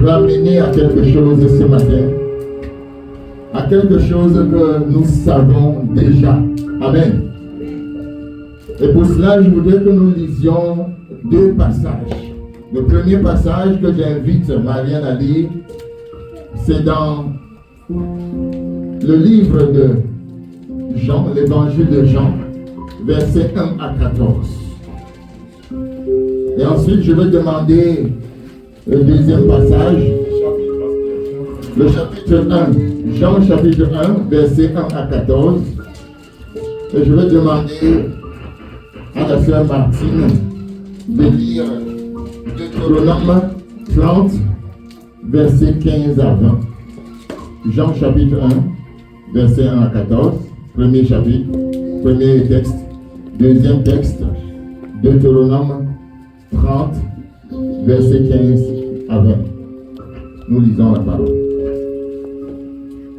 ramener à quelque chose ce matin, à quelque chose que nous savons déjà. Amen. Et pour cela, je voudrais que nous lisions deux passages. Le premier passage que j'invite Marianne à lire, c'est dans le livre de Jean, l'évangile de Jean, versets 1 à 14. Et ensuite, je vais demander le deuxième passage, le chapitre 1, Jean chapitre 1, versets 1 à 14. Et je vais demander à la sœur Martine de lire Deutéronome 30, versets 15 à 20. Jean chapitre 1, versets 1 à 14. Premier chapitre, premier texte. Deuxième texte, Deutéronome 30, versets 15 à 20. Nous lisons la parole.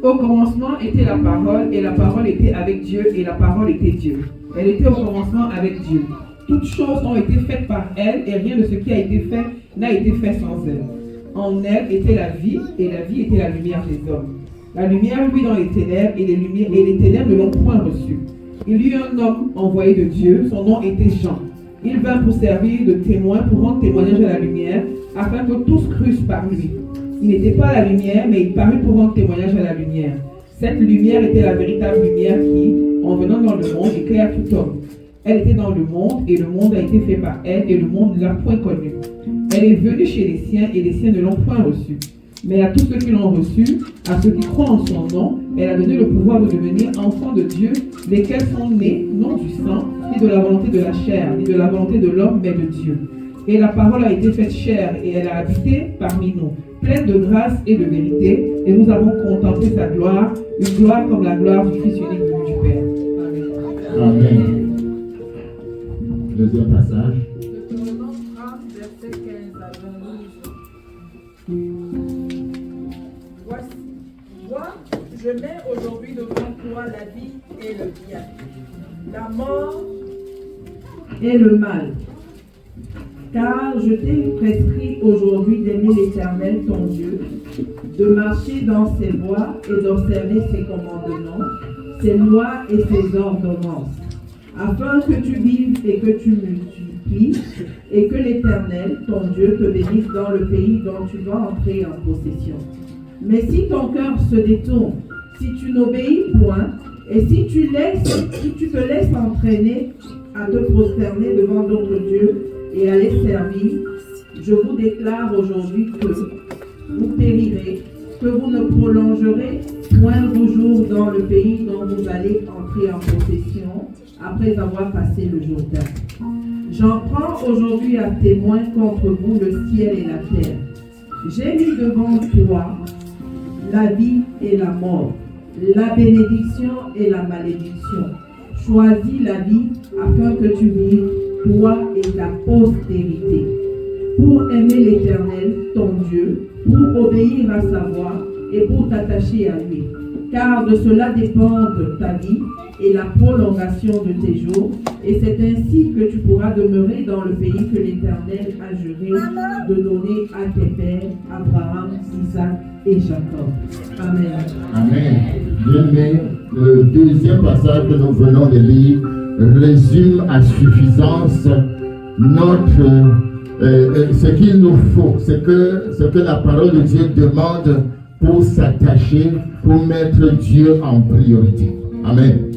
Au commencement était la parole, et la parole était avec Dieu, et la parole était Dieu. Elle était au commencement avec Dieu. Toutes choses ont été faites par elle, et rien de ce qui a été fait n'a été fait sans elle. En elle était la vie, et la vie était la lumière des hommes. La lumière luit dans les ténèbres, et les ténèbres ne l'ont point reçue. Il y eut un homme envoyé de Dieu, son nom était Jean. Il vint pour servir de témoin, pour rendre témoignage à la lumière, afin que tous crussent par lui. Il n'était pas la lumière, mais il parut pour rendre témoignage à la lumière. Cette lumière était la véritable lumière qui, en venant dans le monde, éclaire tout homme. Elle était dans le monde, et le monde a été fait par elle, et le monde ne l'a point connue. Elle est venue chez les siens, et les siens ne l'ont point reçue. Mais à tous ceux qui l'ont reçue, à ceux qui croient en son nom, elle a donné le pouvoir de devenir enfants de Dieu, lesquels sont nés, non du sang, ni de la volonté de la chair, ni de la volonté de l'homme, mais de Dieu. Et la parole a été faite chair, et elle a habité parmi nous, pleine de grâce et de vérité, et nous avons contemplé sa gloire, une gloire comme la gloire du Fils unique du Père. Amen. Amen. Deuxième passage. Deutéronome 30, verset 15 à 20. Voici, vois, je mets aujourd'hui devant toi la vie et le bien, la mort et le mal. Car je t'ai prescrit aujourd'hui d'aimer l'Éternel ton Dieu, de marcher dans ses voies et d'observer ses commandements, ses lois et ses ordonnances, afin que tu vives et que tu multiplies, et que l'Éternel ton Dieu te bénisse dans le pays dont tu vas entrer en possession. Mais si ton cœur se détourne, si tu n'obéis point, et si tu te laisses entraîner à te prosterner devant d'autres dieux et à les servir, je vous déclare aujourd'hui que vous périrez, que vous ne prolongerez point vos jours dans le pays dont vous allez entrer en possession après avoir passé le Jourdain. J'en prends aujourd'hui à témoin contre vous le ciel et la terre. J'ai mis devant toi la vie et la mort, la bénédiction et la malédiction. Choisis la vie afin que tu vives, toi et ta postérité, pour aimer l'Éternel, ton Dieu, pour obéir à sa voix et pour t'attacher à lui. Car de cela dépendent ta vie et la prolongation de tes jours, et c'est ainsi que tu pourras demeurer dans le pays que l'Éternel a juré de donner à tes pères, Abraham, Isaac et Jacob. Amen. Amen. Bien-aimé, le deuxième passage que nous venons de lire résume à suffisance ce qu'il nous faut, ce que la parole de Dieu demande pour s'attacher, pour mettre Dieu en priorité. Amen.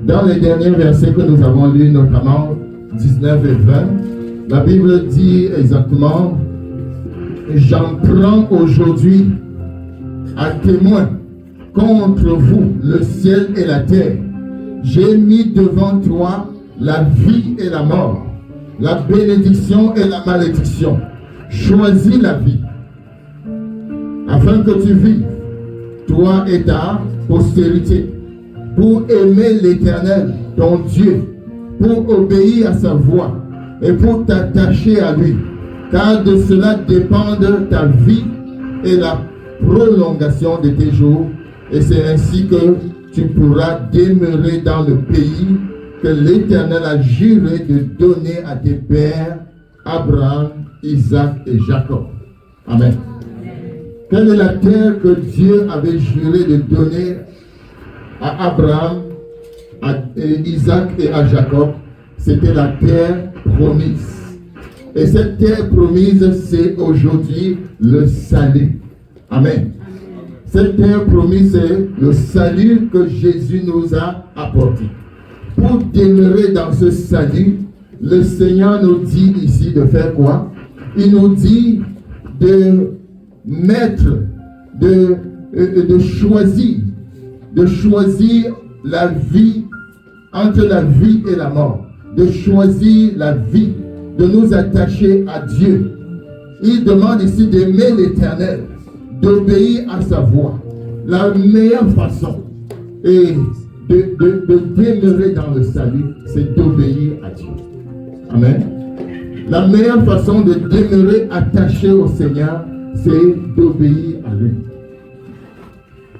Dans les derniers versets que nous avons lus, notamment 19 et 20, la Bible dit exactement: j'en prends aujourd'hui à témoin contre vous le ciel et la terre. J'ai mis devant toi la vie et la mort, la bénédiction et la malédiction. Choisis la vie, afin que tu vives, toi et ta postérité, pour aimer l'Éternel, ton Dieu, pour obéir à sa voix et pour t'attacher à lui. Car de cela dépendent ta vie et la prolongation de tes jours. Et c'est ainsi que tu pourras demeurer dans le pays que l'Éternel a juré de donner à tes pères, Abraham, Isaac et Jacob. Amen. Quelle est la terre que Dieu avait juré de donner à Abraham, à Isaac et à Jacob? C'était la terre promise. Et cette terre promise, c'est aujourd'hui le salut. Amen. Cette terre promise, c'est le salut que Jésus nous a apporté. Pour demeurer dans ce salut, le Seigneur nous dit ici de faire quoi? Il nous dit de mettre, de choisir la vie, entre la vie et la mort, de choisir la vie, de nous attacher à Dieu. Il demande ici d'aimer l'Éternel, d'obéir à sa voix. La meilleure façon et de demeurer dans le salut, c'est d'obéir à Dieu. Amen. La meilleure façon de demeurer attaché au Seigneur, c'est d'obéir à lui.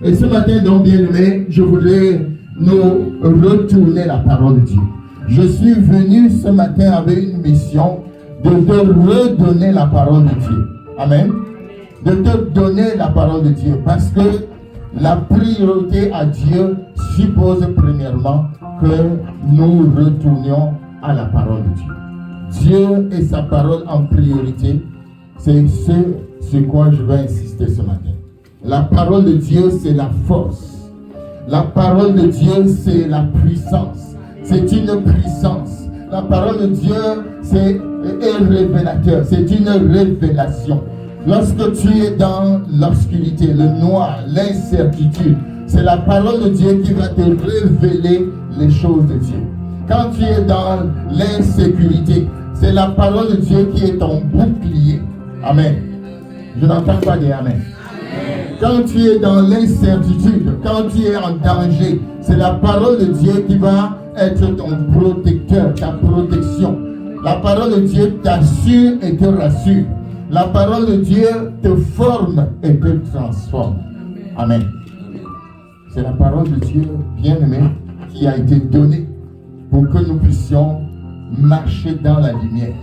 Et ce matin, donc, bien-aimés, je voudrais nous retourner la parole de Dieu. Je suis venu ce matin avec une mission de te redonner la parole de Dieu. Amen. De te donner la parole de Dieu. Parce que la priorité à Dieu suppose premièrement que nous retournions à la parole de Dieu. Dieu et sa parole en priorité, c'est ce sur quoi je vais insister ce matin. La parole de Dieu, c'est la force. La parole de Dieu, c'est la puissance. C'est une puissance. La parole de Dieu, c'est un révélateur. C'est une révélation. Lorsque tu es dans l'obscurité, le noir, l'incertitude, c'est la parole de Dieu qui va te révéler les choses de Dieu. Quand tu es dans l'insécurité, c'est la parole de Dieu qui est ton bouclier. Amen. Je n'entends pas dire amen. Quand tu es dans l'incertitude, quand tu es en danger, c'est la parole de Dieu qui va être ton protecteur, ta protection. La parole de Dieu t'assure et te rassure. La parole de Dieu te forme et te transforme. Amen. C'est la parole de Dieu, bien-aimé, qui a été donnée pour que nous puissions marcher dans la lumière.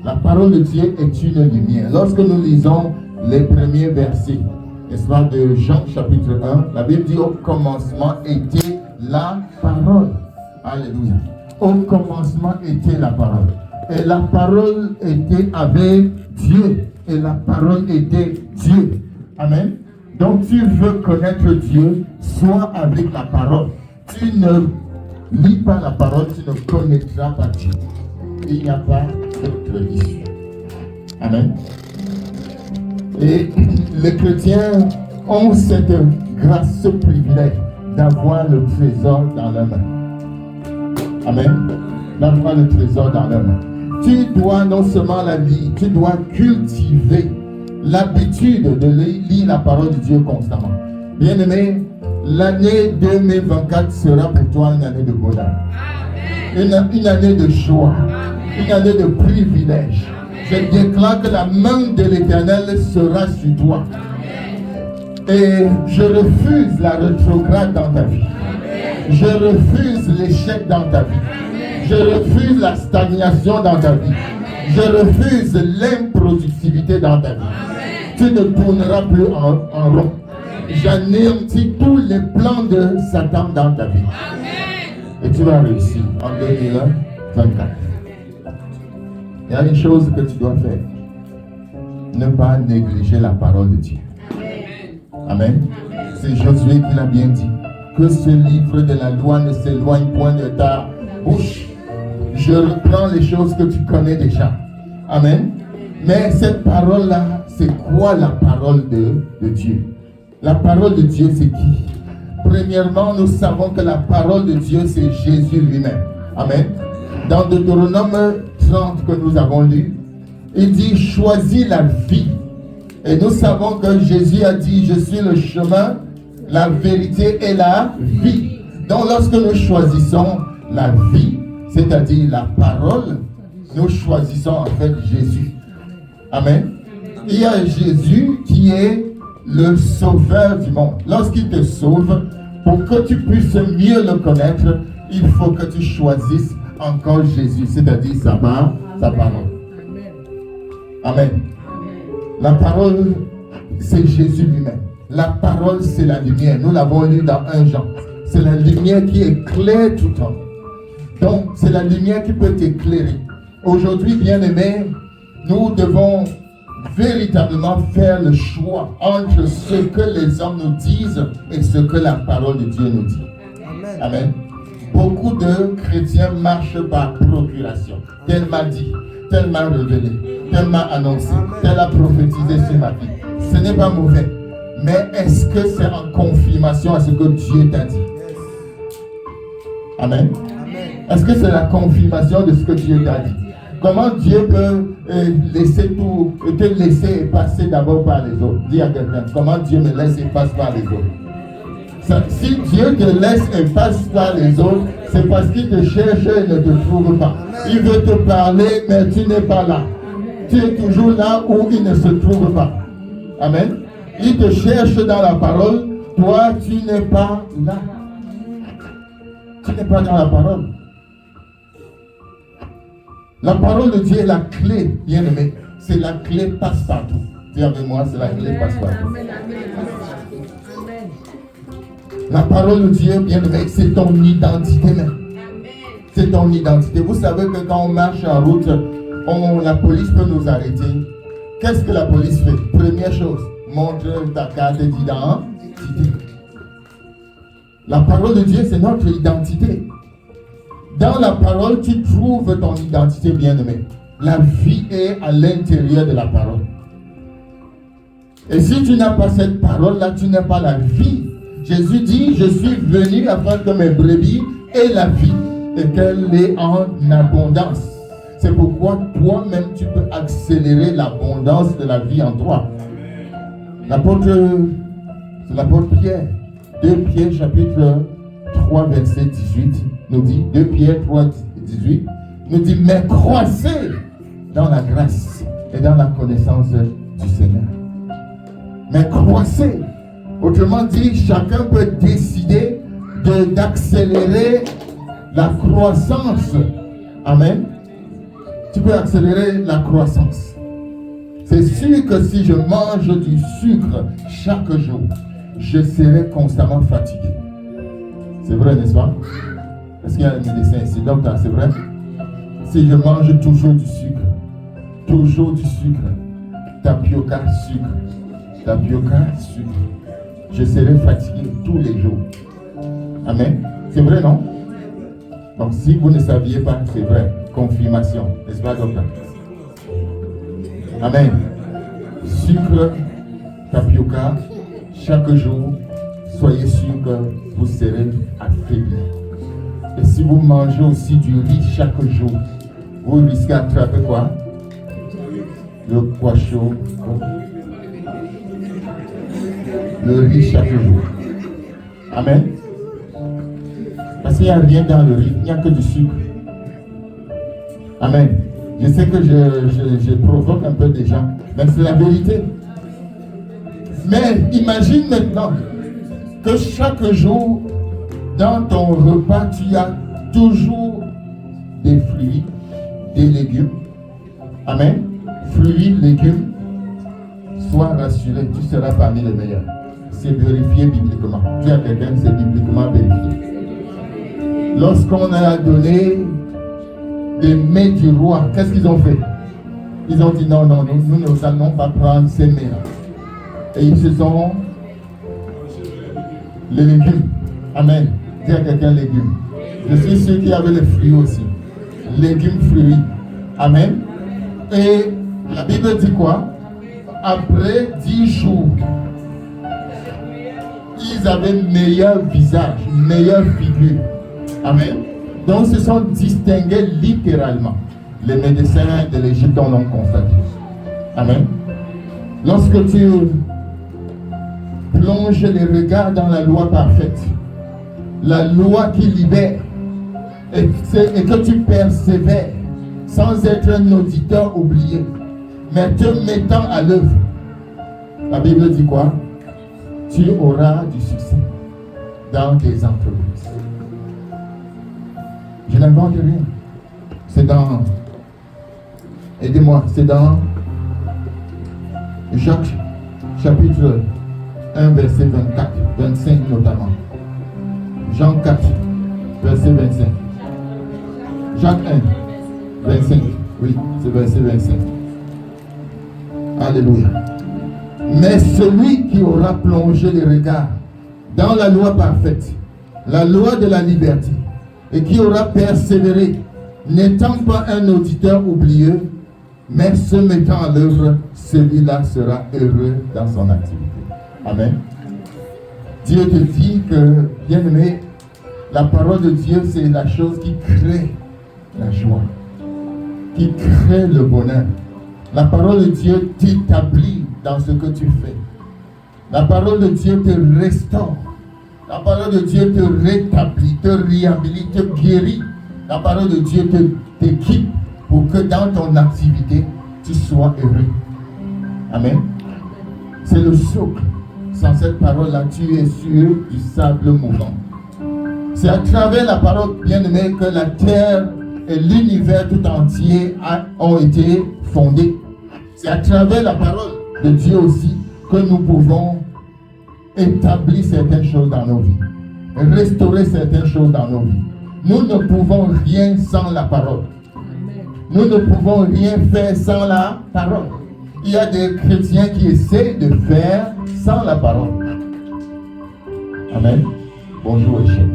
La parole de Dieu est une lumière. Lorsque nous lisons les premiers versets, n'est-ce pas, de Jean chapitre 1, la Bible dit au commencement était la parole. Alléluia. Au commencement était la parole. Et la parole était avec Dieu. Et la parole était Dieu. Amen. Donc tu veux connaître Dieu, sois avec la parole. Tu ne lis pas la parole, tu ne connaîtras pas Dieu. Il n'y a pas d'autre issue. Amen. Et les chrétiens ont cette grâce, ce privilège d'avoir le trésor dans leurs mains. Amen. D'avoir le trésor dans leurs mains. Tu dois non seulement la lire, tu dois cultiver l'habitude de lire la parole de Dieu constamment. Bien-aimé, l'année 2024 sera pour toi une année de bonheur. Une année de joie. Une année de privilège. Je déclare que la main de l'Éternel sera sur toi. Et je refuse la rétrograde dans ta vie. Je refuse l'échec dans ta vie. Je refuse la stagnation dans ta vie. Je refuse l'improductivité dans ta vie. Tu ne tourneras plus en rond. J'anéantis tous les plans de Satan dans ta vie. Et tu vas réussir en 2024. Il y a une chose que tu dois faire. Ne pas négliger la parole de Dieu. Amen. C'est Josué qui l'a bien dit. Que ce livre de la loi ne s'éloigne point de ta bouche. Je reprends les choses que tu connais déjà. Amen. Mais cette parole-là, c'est quoi la parole de Dieu? La parole de Dieu, c'est qui? Premièrement, nous savons que la parole de Dieu, c'est Jésus lui-même. Amen. Dans Deutéronome 30 que nous avons lu, il dit, choisis la vie. Et nous savons que Jésus a dit, je suis le chemin, la vérité et la vie. Donc lorsque nous choisissons la vie, c'est-à-dire la parole, nous choisissons en fait Jésus. Amen. Il y a Jésus qui est le sauveur du monde. Lorsqu'il te sauve, pour que tu puisses mieux le connaître, il faut que tu choisisses encore Jésus, c'est-à-dire sa parole. Amen. La parole c'est Jésus lui-même. La parole, c'est la lumière. Nous l'avons lu dans 1 Jean. C'est la lumière qui éclaire tout le temps. Donc, c'est la lumière qui peut t'éclairer. Aujourd'hui, bien-aimés, nous devons véritablement faire le choix entre ce que les hommes nous disent et ce que la parole de Dieu nous dit. Amen. Amen. Beaucoup de chrétiens marchent par procuration. Tel m'a dit, tel m'a révélé, tel m'a annoncé, tel a prophétisé sur ma vie. Ce n'est pas mauvais. Mais est-ce que c'est en confirmation à ce que Dieu t'a dit? Amen. Est-ce que c'est la confirmation de ce que Dieu t'a dit? Comment Dieu peut laisser tout, te laisser passer d'abord par les autres? Dis à quelqu'un, comment Dieu me laisse et passe par les autres? Si Dieu te laisse et passe par les autres, c'est parce qu'il te cherche et ne te trouve pas. Il veut te parler, mais tu n'es pas là. Tu es toujours là où il ne se trouve pas. Amen. Il te cherche dans la parole, toi tu n'es pas là. Tu n'es pas dans la parole. La parole de Dieu est la clé, bien aimé. C'est la clé passe-partout. Dis avec moi, c'est la clé passe-partout. La parole de Dieu, bien aimé, c'est ton identité même. C'est ton identité. Vous savez que quand on marche en route, la police peut nous arrêter. Qu'est-ce que la police fait? Première chose, montre ta carte d'identité. La parole de Dieu, c'est notre identité. Dans la parole, tu trouves ton identité, bien-aimé. La vie est à l'intérieur de la parole. Et si tu n'as pas cette parole-là, tu n'as pas la vie. Jésus dit, je suis venu afin que mes brebis aient la vie et qu'elle est en abondance. C'est pourquoi toi-même, tu peux accélérer l'abondance de la vie en toi. L'apôtre Pierre, 2 Pierre chapitre 3 verset 18 nous dit, 2 Pierre 3 18 nous dit, mais croissez dans la grâce et dans la connaissance du Seigneur. Mais croissez. Autrement dit, chacun peut décider d'accélérer la croissance. Amen. Tu peux accélérer la croissance. C'est sûr que si je mange du sucre chaque jour, je serai constamment fatigué. C'est vrai, n'est-ce pas? Est-ce qu'il y a un médecin ici? Docteur, c'est vrai? Si je mange toujours du sucre, tapioca, sucre, je serai fatigué tous les jours. Amen. C'est vrai, non? Donc, si vous ne saviez pas, c'est vrai. Confirmation. N'est-ce pas, docteur? Amen. Sucre, tapioca, chaque jour, soyez sûr que vous serez affaibli. Et si vous mangez aussi du riz chaque jour, vous risquez d'attraper quoi? Le poids chaud. Le riz chaque jour. Amen. Parce qu'il n'y a rien dans le riz, il n'y a que du sucre. Amen. Je sais que je provoque un peu des gens, mais c'est la vérité. Mais imagine maintenant que chaque jour, dans ton repas, tu as toujours des fruits, des légumes. Amen. Fruits, légumes. Sois rassuré, tu seras parmi les meilleurs. C'est vérifié bibliquement. Dis à quelqu'un, c'est bibliquement vérifié. Lorsqu'on a donné des mets du roi, qu'est-ce qu'ils ont fait? Ils ont dit non, nous n'allons pas prendre ces mets-là. Et ils se sont les légumes. Amen. Dis à quelqu'un légumes. Je suis sûr qu'il y avait les fruits aussi. Légumes, fruits. Amen. Et la Bible dit quoi? Après 10 jours, ils avaient meilleur visage, meilleure figure. Amen. Donc, se sont distingués littéralement. Les médecins de l'Égypte en ont constaté. Amen. Lorsque tu plonges les regards dans la loi parfaite, la loi qui libère, et que tu persévères sans être un auditeur oublié, mais te mettant à l'œuvre, la Bible dit quoi? Tu auras du succès dans tes entreprises. Je n'invente rien. C'est dans, aidez-moi, c'est dans Jacques chapitre 1, verset 24, 25 notamment. Jean 4, verset 25. Jacques 1, 25. Oui, c'est verset 25. Alléluia. Mais celui qui aura plongé les regards dans la loi parfaite, la loi de la liberté, et qui aura persévéré, n'étant pas un auditeur oublieux, mais se mettant à l'œuvre, celui-là sera heureux dans son activité. Amen. Dieu te dit que, bien-aimé, la parole de Dieu, c'est la chose qui crée la joie, qui crée le bonheur. La parole de Dieu t'établit dans ce que tu fais. La parole de Dieu te restaure. La parole de Dieu te rétablit, te réhabilite, te guérit. La parole de Dieu t'équipe pour que dans ton activité, tu sois heureux. Amen. C'est le socle. Sans cette parole-là, tu es sur du sable mouvant. C'est à travers la parole, bien-aimé, que la terre et l'univers tout entier ont été fondés. C'est à travers la parole de Dieu aussi que nous pouvons établir certaines choses dans nos vies, restaurer certaines choses dans nos vies. Nous ne pouvons rien sans la parole. Nous ne pouvons rien faire sans la parole. Il y a des chrétiens qui essaient de faire sans la parole. Amen. Bonjour échec.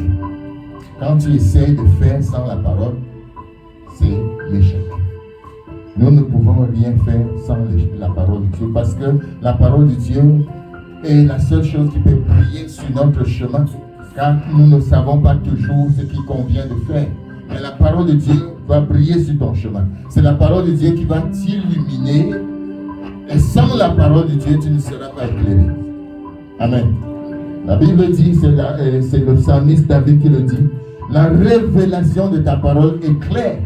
Quand tu essaies de faire sans la parole, c'est l'échec. Nous ne pouvons rien faire sans la parole de Dieu, parce que la parole de Dieu est la seule chose qui peut briller sur notre chemin, car nous ne savons pas toujours ce qu'il convient de faire. Mais la parole de Dieu va briller sur ton chemin. C'est la parole de Dieu qui va t'illuminer. Et sans la parole de Dieu, tu ne seras pas éclairé. Amen. La Bible dit, c'est le psalmiste David qui le dit, la révélation de ta parole est claire.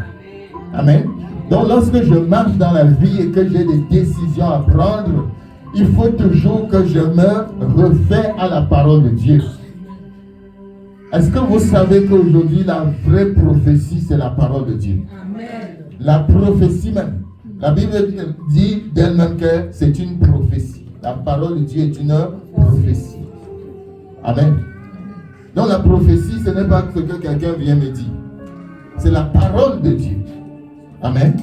Amen. Donc lorsque je marche dans la vie et que j'ai des décisions à prendre, il faut toujours que je me refais à la parole de Dieu. Est-ce que vous savez qu'aujourd'hui, la vraie prophétie, c'est la parole de Dieu? Amen. La prophétie même. La Bible dit d'elle-même que c'est une prophétie. La parole de Dieu est une prophétie. Amen. Donc la prophétie, ce n'est pas ce que quelqu'un vient me dire. C'est la parole de Dieu. Amen.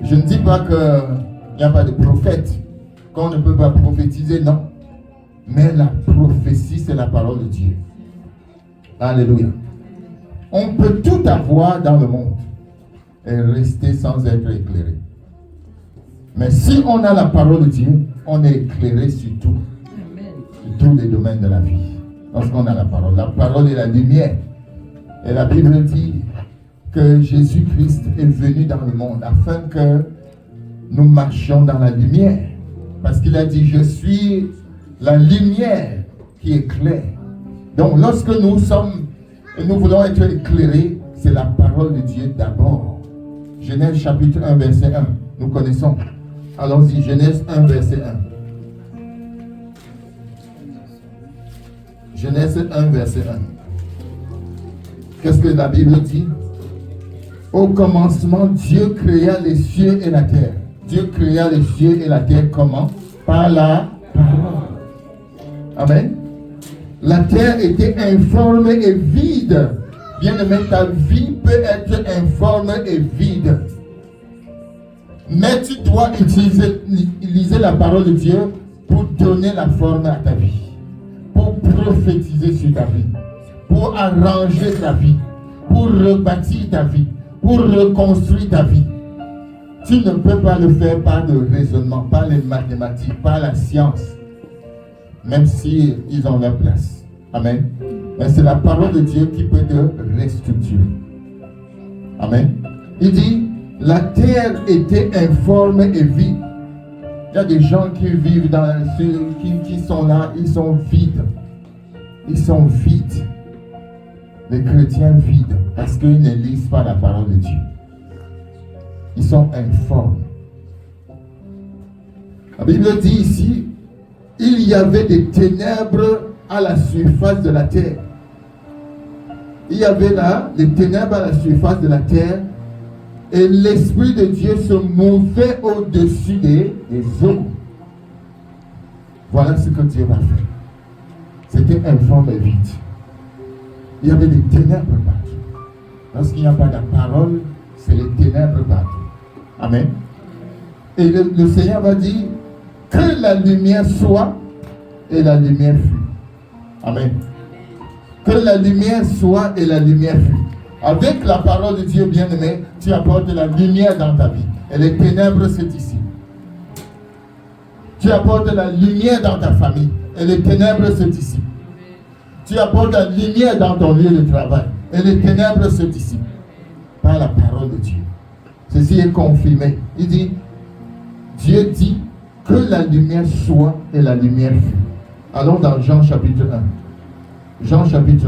Je ne dis pas qu'il n'y a pas de prophète, qu'on ne peut pas prophétiser, non. Mais la prophétie, c'est la parole de Dieu. Alléluia. On peut tout avoir dans le monde et rester sans être éclairé. Mais si on a la parole de Dieu, on est éclairé sur tout. Sur tous les domaines de la vie. Lorsqu'on a la parole est la lumière. Et la Bible dit que Jésus-Christ est venu dans le monde afin que nous marchions dans la lumière. Parce qu'il a dit, je suis la lumière qui éclaire. Donc lorsque nous voulons être éclairés, c'est la parole de Dieu d'abord. Genèse chapitre 1, verset 1. Nous connaissons. Allons-y, Genèse 1, verset 1. Genèse 1, verset 1. Qu'est-ce que la Bible dit? Au commencement, Dieu créa les cieux et la terre. Dieu créa les cieux et la terre comment? Par la parole. Amen. La terre était informe et vide. Bien-aimé, ta vie peut être informe et vide. Mais tu dois utiliser la parole de Dieu pour donner la forme à ta vie. Pour prophétiser sur ta vie. Pour arranger ta vie. Pour rebâtir ta vie. Pour reconstruire ta vie. Tu ne peux pas le faire par le raisonnement, par les mathématiques, par la science. Même si ils ont leur place. Amen. Mais c'est la parole de Dieu qui peut te restructurer. Amen. Il dit, la terre était informe et vide. Il y a des gens qui vivent qui sont là, ils sont vides. Ils sont vides. Les chrétiens vides parce qu'ils ne lisent pas la parole de Dieu. Ils sont informes. La Bible dit ici, il y avait des ténèbres à la surface de la terre. Il y avait là des ténèbres à la surface de la terre et l'Esprit de Dieu se mouvait au-dessus des eaux. Voilà ce que Dieu va faire. C'était informe et vide. Il y avait des ténèbres partout. Lorsqu'il n'y a pas de parole, c'est les ténèbres partout. Amen. Et le Seigneur va dire que la lumière soit et la lumière fut. Amen. Que la lumière soit et la lumière fut. Avec la parole de Dieu bien-aimé, tu apportes la lumière dans ta vie. Et les ténèbres, c'est ici. Tu apportes la lumière dans ta famille. Et les ténèbres, c'est ici. Tu apportes la lumière dans ton lieu de travail. Et les ténèbres, c'est ici. Par la parole de Dieu. Ceci est confirmé. Il dit, Dieu dit que la lumière soit et la lumière fut. Allons dans Jean chapitre 1. Jean chapitre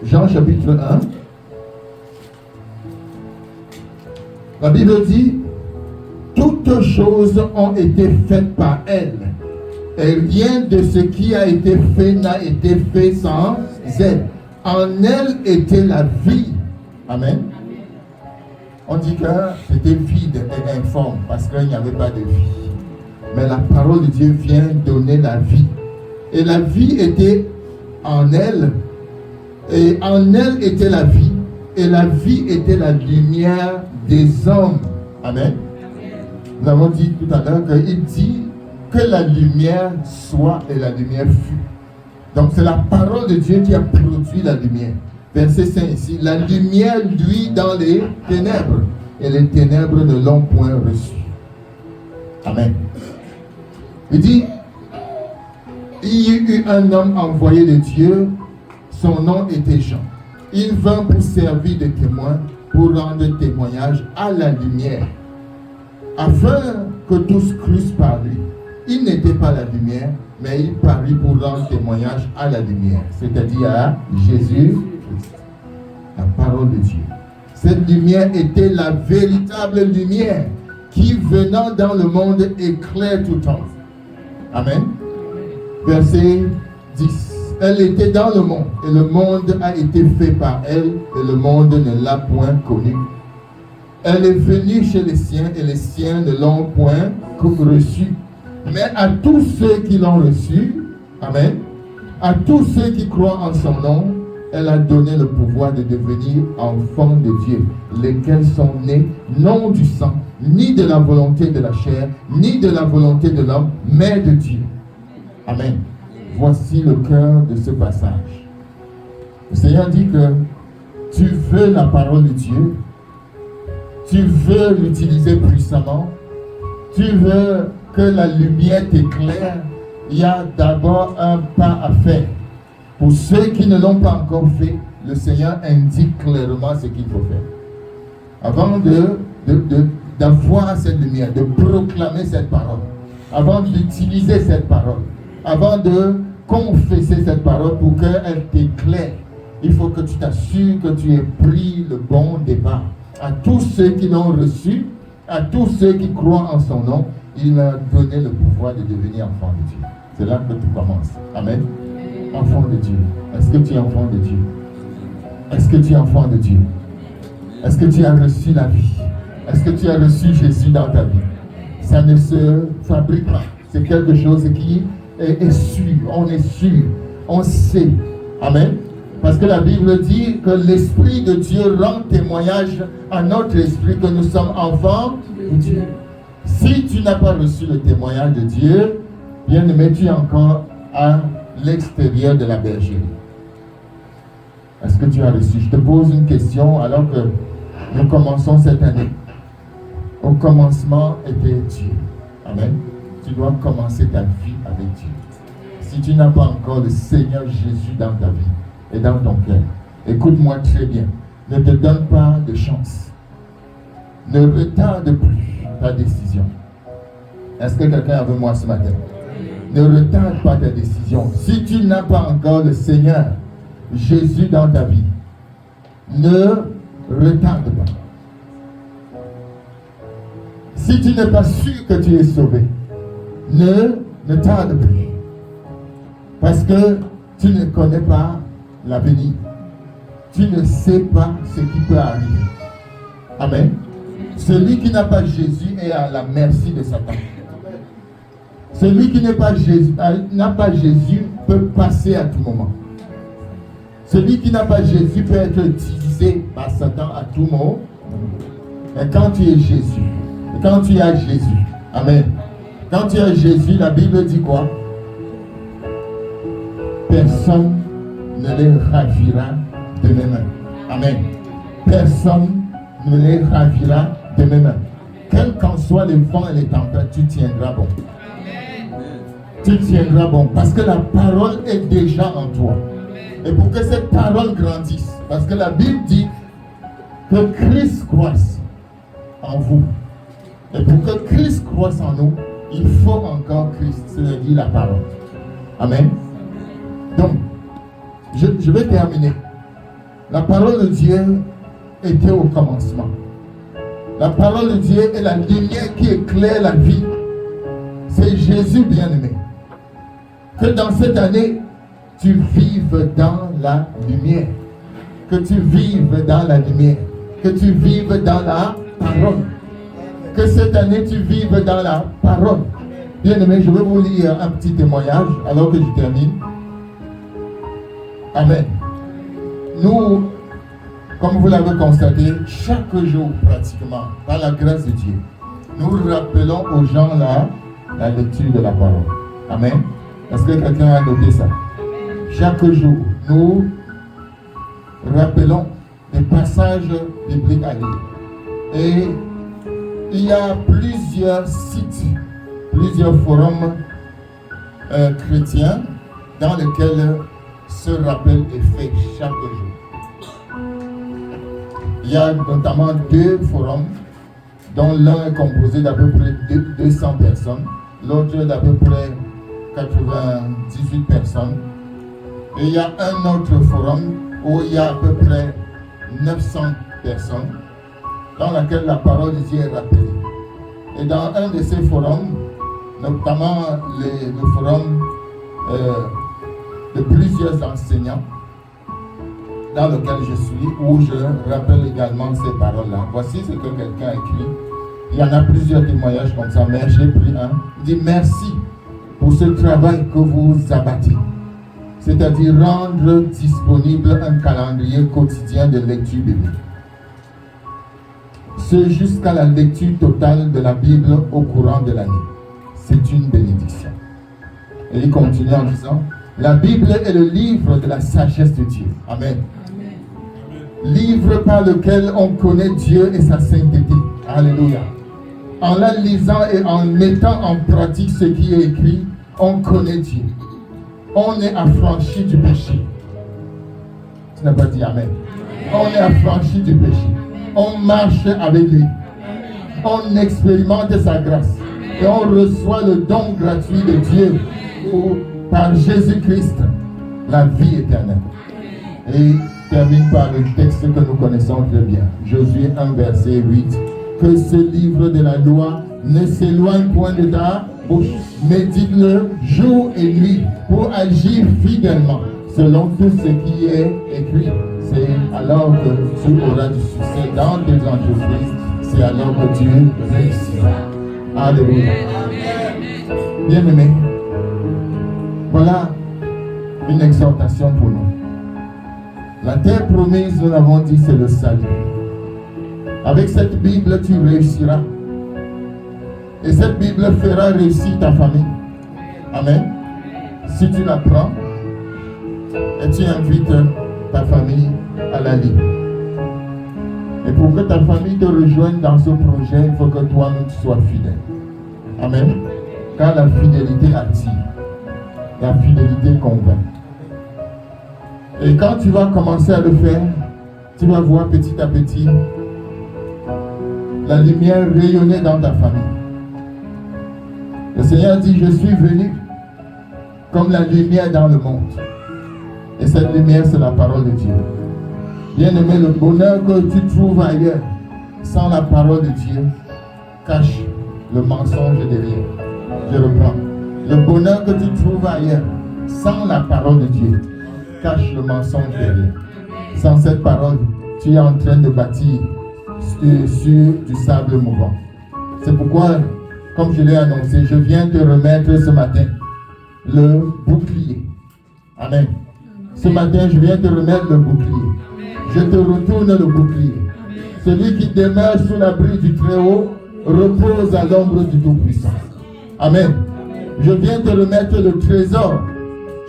1. Jean chapitre 1. La Bible dit, toutes choses ont été faites par elle. Et rien de ce qui a été fait n'a été fait sans elle. En elle était la vie. Amen. On dit que c'était vide et informe parce qu'il n'y avait pas de vie. Mais la parole de Dieu vient donner la vie. Et la vie était en elle. Et en elle était la vie. Et la vie était la lumière des hommes. Amen. Nous avons dit tout à l'heure qu'il dit que la lumière soit et la lumière fut. Donc c'est la parole de Dieu qui a produit la lumière. Verset 5 ici. La lumière luit dans les ténèbres et les ténèbres ne l'ont point reçue. Amen. Il dit, il y eut un homme envoyé de Dieu, son nom était Jean. Il vint pour servir de témoin, pour rendre témoignage à la lumière, afin que tous crussent par lui. Il n'était pas la lumière, mais il parut pour rendre témoignage à la lumière, c'est-à-dire à Jésus-Christ, la parole de Dieu. Cette lumière était la véritable lumière qui, venant dans le monde, éclaire tout temps. Amen. Verset 10. Elle était dans le monde, et le monde a été fait par elle, et le monde ne l'a point connue. Elle est venue chez les siens, et les siens ne l'ont point reçue. Mais à tous ceux qui l'ont reçue, amen, à tous ceux qui croient en son nom, elle a donné le pouvoir de devenir enfants de Dieu, lesquels sont nés non du sang, ni de la volonté de la chair, ni de la volonté de l'homme, mais de Dieu. Amen. Voici le cœur de ce passage. Le Seigneur dit que tu veux la parole de Dieu, tu veux l'utiliser puissamment, tu veux que la lumière t'éclaire, il y a d'abord un pas à faire. Pour ceux qui ne l'ont pas encore fait, le Seigneur indique clairement ce qu'il faut faire. Avant d'avoir cette lumière, de proclamer cette parole, avant d'utiliser cette parole, avant de confesser cette parole pour qu'elle t'éclaire, il faut que tu t'assures que tu aies pris le bon départ. À tous ceux qui l'ont reçu, à tous ceux qui croient en son nom, il a donné le pouvoir de devenir enfant de Dieu. C'est là que tu commences. Amen. Enfant de Dieu. Est-ce que tu es enfant de Dieu? Est-ce que tu es enfant de Dieu? Est-ce que tu as reçu la vie? Est-ce que tu as reçu Jésus dans ta vie? Ça ne se fabrique pas. C'est quelque chose qui est sûr. On est sûr. On sait. Amen. Parce que la Bible dit que l'Esprit de Dieu rend témoignage à notre esprit que nous sommes enfants de Dieu. Si tu n'as pas reçu le témoignage de Dieu, bien-aimé, tu es encore à l'extérieur de la bergerie. Est-ce que tu as reçu? Je te pose une question alors que nous commençons cette année. Au commencement était Dieu. Amen. Tu dois commencer ta vie avec Dieu. Si tu n'as pas encore le Seigneur Jésus dans ta vie et dans ton cœur, écoute-moi très bien. Ne te donne pas de chance. Ne retarde plus ta décision. Est-ce que quelqu'un est avec moi ce matin? Ne retarde pas ta décision. Si tu n'as pas encore le Seigneur Jésus dans ta vie, ne retarde pas. Si tu n'es pas sûr que tu es sauvé, ne tarde plus. Parce que tu ne connais pas l'avenir. Tu ne sais pas ce qui peut arriver. Amen. Celui qui n'a pas Jésus est à la merci de Satan. Celui qui n'a pas Jésus peut passer à tout moment. Celui qui n'a pas Jésus peut être utilisé par Satan à tout moment. Mais quand tu es Jésus, quand tu as Jésus, amen. Quand tu as Jésus, la Bible dit quoi? Personne ne les ravira de mes mains. Amen. Personne ne les ravira de mes mains. Quel qu'en soit les vents et les tempêtes, tu tiendras bon. Tu tiendras bon parce que la parole est déjà en toi. Et pour que cette parole grandisse, parce que la Bible dit que Christ croisse en vous. Et pour que Christ croisse en nous, il faut encore Christ, c'est-à-dire la parole. Amen. Donc, je vais terminer. La parole de Dieu était au commencement. La parole de Dieu est la lumière qui éclaire la vie. C'est Jésus bien-aimé. Que dans cette année, tu vives dans la lumière. Que tu vives dans la lumière. Que tu vives dans la parole. Que cette année, tu vives dans la parole. Bien-aimé, je vais vous lire un petit témoignage alors que je termine. Amen. Nous, comme vous l'avez constaté, chaque jour pratiquement, par la grâce de Dieu, nous rappelons aux gens la lecture de la parole. Amen. Est-ce que quelqu'un a noté ça? Chaque jour, nous rappelons des passages bibliques à lire. Et il y a plusieurs sites, plusieurs forums chrétiens dans lesquels ce rappel est fait chaque jour. Il y a notamment 2 forums, dont l'un est composé d'à peu près 200 personnes, l'autre d'à peu près 98 personnes. Et il y a un autre forum où il y a à peu près 900 personnes, dans lequel la parole de Dieu est rappelée. Et dans un de ces forums, notamment le forum de plusieurs enseignants, dans lequel je suis, où je rappelle également ces paroles-là. Voici ce que quelqu'un a écrit. Il y en a plusieurs témoignages comme ça, mais j'ai pris un. Il dit merci pour ce travail que vous abattez. C'est-à-dire rendre disponible un calendrier quotidien de lecture biblique. Ce jusqu'à la lecture totale de la Bible au courant de l'année. C'est une bénédiction. Et il continue en disant, la Bible est le livre de la sagesse de Dieu. Amen. Livre par lequel on connaît Dieu et sa sainteté. Alléluia. En la lisant et en mettant en pratique ce qui est écrit, on connaît Dieu. On est affranchi du péché. Tu n'as pas dit Amen. On est affranchi du péché. On marche avec lui. On expérimente sa grâce. Et on reçoit le don gratuit de Dieu par Jésus-Christ, la vie éternelle. Et termine par le texte que nous connaissons très bien. Josué 1, verset 8. Que ce livre de la loi ne s'éloigne point de ta bouche. Médite-le jour et nuit pour agir fidèlement selon tout ce qui est écrit. C'est alors que tu auras du succès dans tes entreprises. C'est alors que tu réussiras. Alléluia. Bien-aimés, voilà une exhortation pour nous. La terre promise, nous l'avons dit, c'est le salut. Avec cette Bible, tu réussiras. Et cette Bible fera réussir ta famille. Amen. Si tu la prends et tu invites ta famille à la lire. Et pour que ta famille te rejoigne dans ce projet, il faut que toi-même tu sois fidèle. Amen. Car la fidélité attire. La fidélité convainc. Et quand tu vas commencer à le faire, tu vas voir petit à petit la lumière rayonner dans ta famille. Le Seigneur dit, je suis venu comme la lumière dans le monde. Et cette lumière, c'est la parole de Dieu. Bien-aimé, le bonheur que tu trouves ailleurs, sans la parole de Dieu, cache le mensonge derrière. Je reprends. Le bonheur que tu trouves ailleurs, sans la parole de Dieu, cache le mensonge derrière. Sans cette parole, tu es en train de bâtir sur du sable mouvant. C'est pourquoi, comme je l'ai annoncé, je viens te remettre ce matin le bouclier. Amen. Ce matin, je viens te remettre le bouclier. Je te retourne le bouclier. Celui qui demeure sous l'abri du Très-Haut repose à l'ombre du Tout-Puissant. Amen. Je viens te remettre le trésor.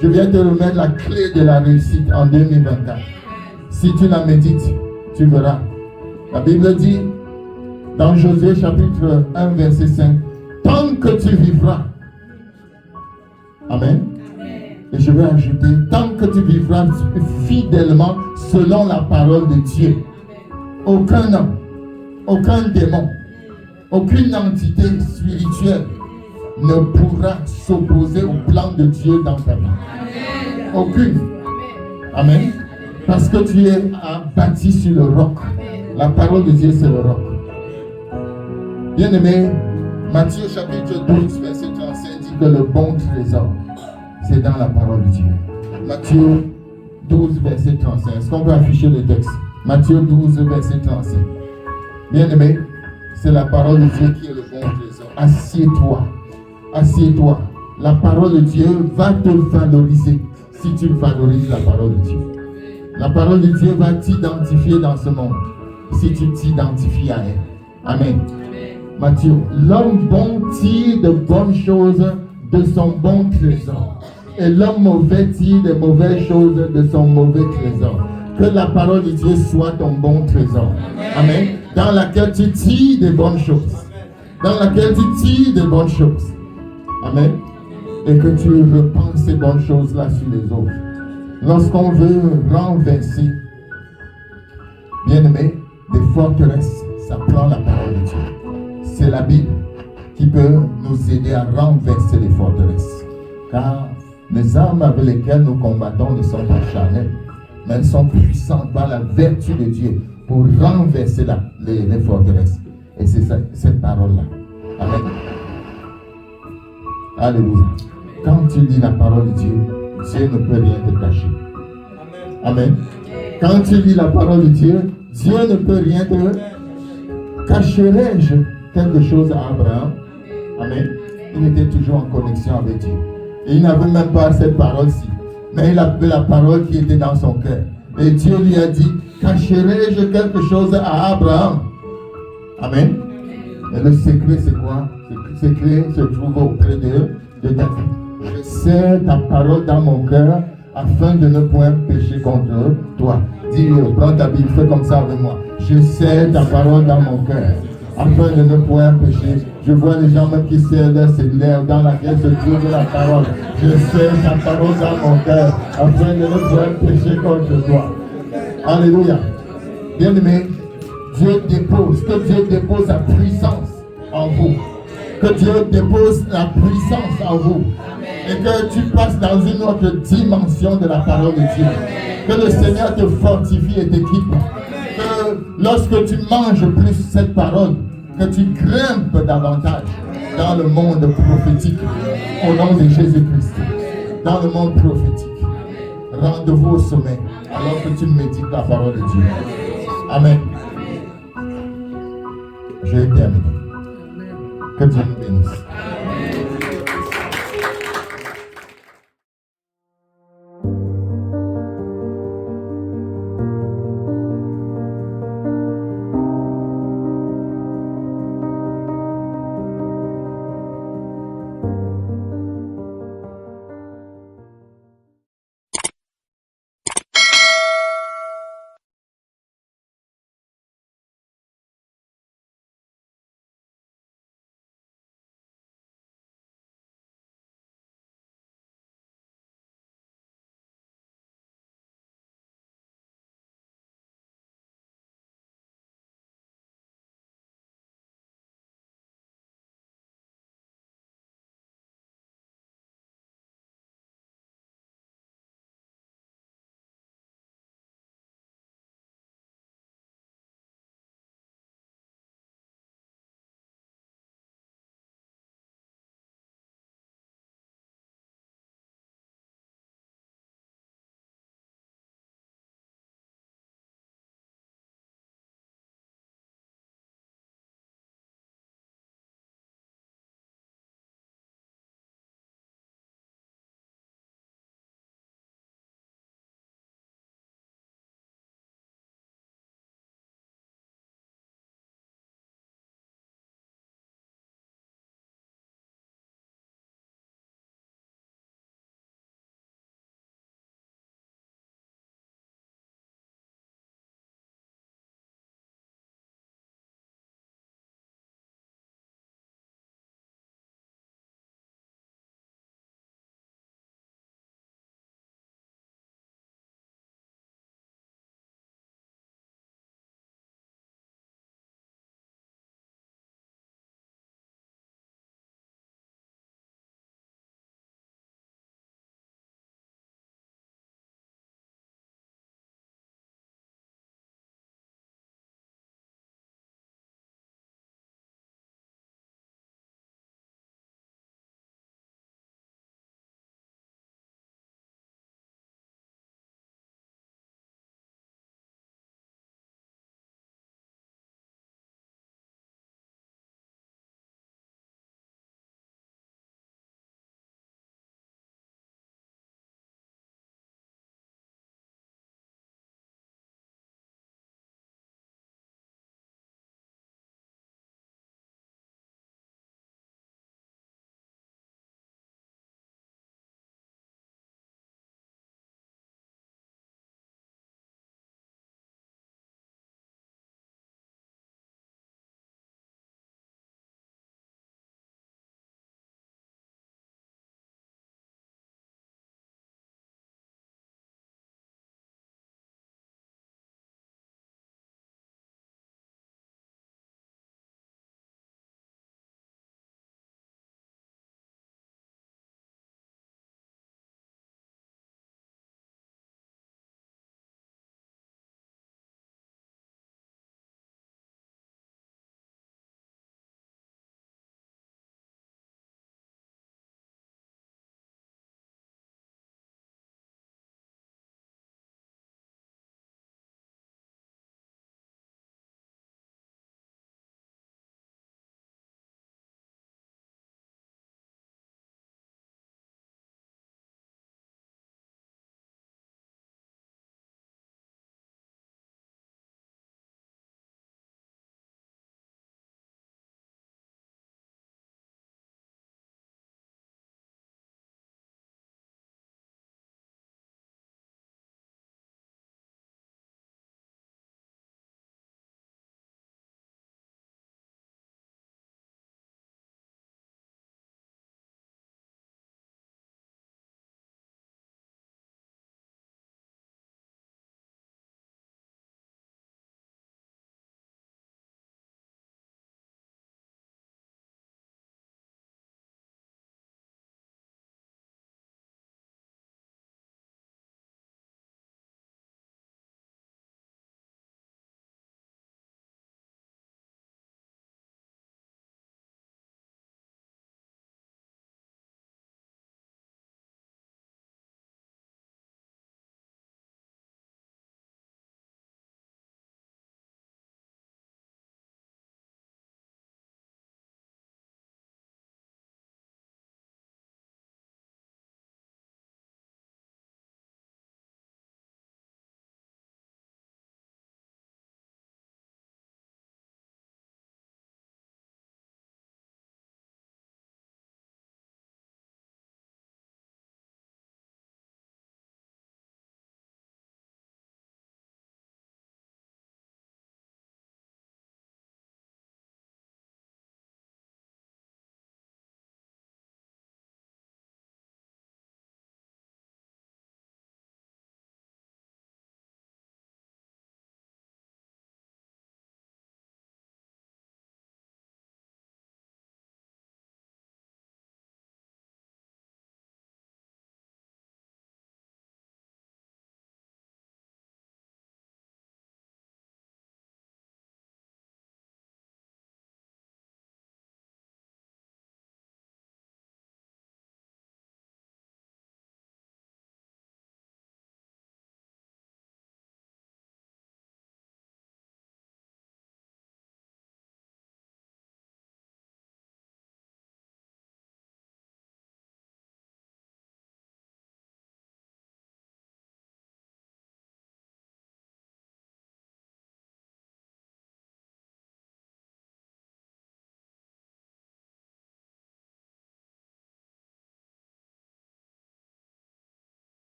Je viens te remettre la clé de la réussite en 2024. Si tu la médites, tu verras. La Bible dit dans Josué chapitre 1 verset 5, tant que tu vivras. Amen. Et je vais ajouter, tant que tu vivras fidèlement selon la parole de Dieu, aucun homme, aucun démon, aucune entité spirituelle ne pourra s'opposer au plan de Dieu dans ta vie. Aucune. Amen. Parce que tu es bâti sur le roc. La parole de Dieu, c'est le roc. Bien-aimé, Matthieu chapitre 12, verset 35 dit que le bon trésor, c'est dans la parole de Dieu. Matthieu 12, verset 35. Est-ce qu'on peut afficher le texte? Matthieu 12, verset 35. Bien-aimé, c'est la parole de Dieu qui est le bon trésor. Assieds-toi. Assieds-toi. La parole de Dieu va te valoriser si tu valorises la parole de Dieu. La parole de Dieu va t'identifier dans ce monde si tu t'identifies à elle. Amen. Matthieu, l'homme bon tire de bonnes choses de son bon trésor. Et l'homme mauvais tire de mauvaises choses de son mauvais trésor. Que la parole de Dieu soit ton bon trésor. Amen. Dans laquelle tu tires de bonnes choses. Dans laquelle tu tires de bonnes choses. Amen. Et que tu repenses ces bonnes choses-là sur les autres. Lorsqu'on veut renverser, bien-aimé, des forteresses, ça prend la parole de Dieu. C'est la Bible qui peut nous aider à renverser les forteresses. Car les armes avec lesquelles nous combattons ne sont pas charnelles, mais elles sont puissantes par la vertu de Dieu pour renverser les forteresses. Et c'est cette parole-là. Amen. Alléluia. Quand tu lis la parole de Dieu, Dieu ne peut rien te cacher. Amen. Quand tu lis la parole de Dieu, Dieu ne peut rien te cacher. Cacherai-je quelque chose à Abraham? Amen. Il était toujours en connexion avec Dieu. Et il n'avait même pas cette parole-ci. Mais il avait la parole qui était dans son cœur. Et Dieu lui a dit, cacherai-je quelque chose à Abraham? Amen. Et le secret, c'est quoi? Le secret se trouve auprès de David. Je sais ta parole dans mon cœur afin de ne point pécher contre toi. Dis, prends ta Bible, fais comme ça avec moi. Je sais ta parole dans mon cœur afin de ne point pécher. Je vois les gens même qui servent leur cellulaire dans laquelle se trouve la parole. Je sais ta parole dans mon cœur afin de ne point pécher contre toi. Alléluia. Bien-aimé, Dieu dépose, que Dieu dépose la puissance en vous. Que Dieu dépose la puissance en vous. Et que tu passes dans une autre dimension de la parole de Dieu. Que le Seigneur te fortifie et t'équipe. Que lorsque tu manges plus cette parole, que tu grimpes davantage dans le monde prophétique. Au nom de Jésus-Christ. Dans le monde prophétique. Rendez-vous au sommet alors que tu médites la parole de Dieu. Amen. Je vais terminer. Que Dieu nous bénisse.